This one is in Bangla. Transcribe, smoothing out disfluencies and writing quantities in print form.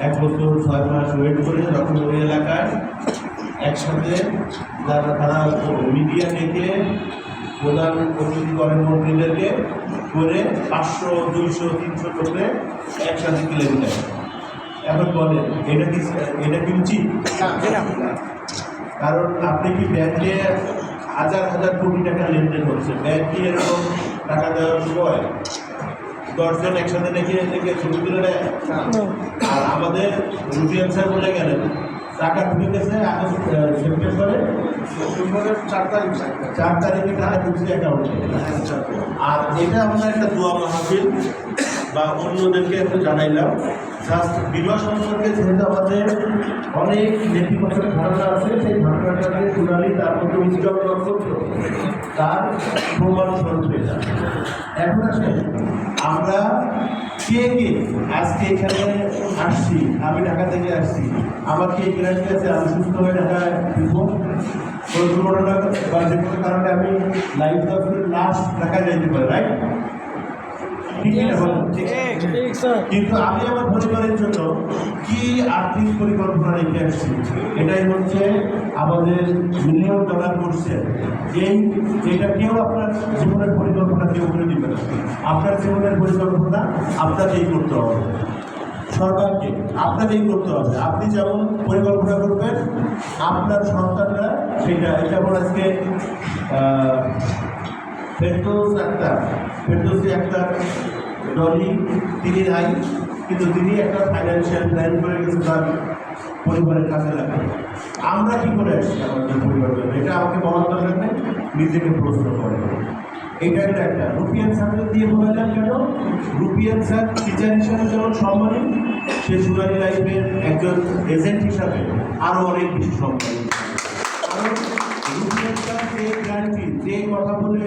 1 বছর 6 মাস ওয়েট করে যখন ওই এলাকায় একসাথে তারা মিডিয়া থেকে প্রধান অতিথি করেন মন্ত্রীদেরকে করে 500, 200, 300 লোকে একসাথে ক্লেম দেয়। এখন বলেন এটা কি উচিত? কারণ আপনি কি ব্যাংকে হাজার হাজার কোটি টাকা লেনদেন হচ্ছে, ব্যাংকে এরকম টাকা দেওয়ার সময় 10 জন একসাথে দেখে ছবি তুলে নেয়। আর আমাদের রুবিয়ান স্যার বলে গেলেন টাকা ঢুকে গেছে সেপ্টেম্বরের 4 তারিখে টাকা ঢুকছে অ্যাকাউন্টে। আর এটা আমরা একটা দোয়া মাহফিল বা অন্যদেরকে একটু জানাইলাম জাস্ট বিবাহ সম্পর্কে, যেহেতু আমাদের অনেক নেতিবাচক ধারণা আছে, সেই ধারণাটাকে চূড়ালি তার মধ্যে উজ্জ্বল করতো তার প্রমাণ স্বরূপে। এখন আসেন আমরা কে আজকে এখানে আসছি, আমি ঢাকা থেকে আসছি, আমার কি গ্যারান্টি আছে আমি সুস্থ হয়ে ঢাকায় ফিরবো? কোনো দুর্ঘটনা বা যে কোনো কারণে আমি লাইফ লাস্ট ঢাকায় যাইতে পারি, রাইট? কিন্তু আমি আমার পরিবারের জন্য কি আর্থিক পরিকল্পনা রেখে আসছি, এটাই হচ্ছে আমাদের মিলিয়ন ডলার করছে। এটা কেউ আপনার জীবনের পরিকল্পনা কেউ করে দিবে না। আপনার জীবনের পরিকল্পনা আপনাকেই করতে হবে, সরকারকে আপনাকেই করতে হবে। আপনি যেমন পরিকল্পনা করবেন আপনার সন্তানরা সেটা। যেমন আজকে ফেরদৌসি আক্তার ডলি, তিনি নাই, কিন্তু তিনি একটা ফাইন্যান্সিয়াল প্ল্যান করে গেছে তার পরিবারের কাছে লাগে। আমরা কি করে আসছি আমাদের পরিবারের? এটা আমাকে বলার দরকার নেই, নিজেকে প্রশ্ন করে। এটা একটা রুপিয়ান স্যারকে দিয়ে বলালেন কেন? রুপিয়ান স্যার টিচার হিসাবে যেমন সম্মানী, সে সোনালী লাইফের একজন এজেন্ট হিসাবে আরও অনেক বেশি সম্মানী। কারণ রুপিয়ান স্যার যে গ্যারান্টি, যে কথা বলে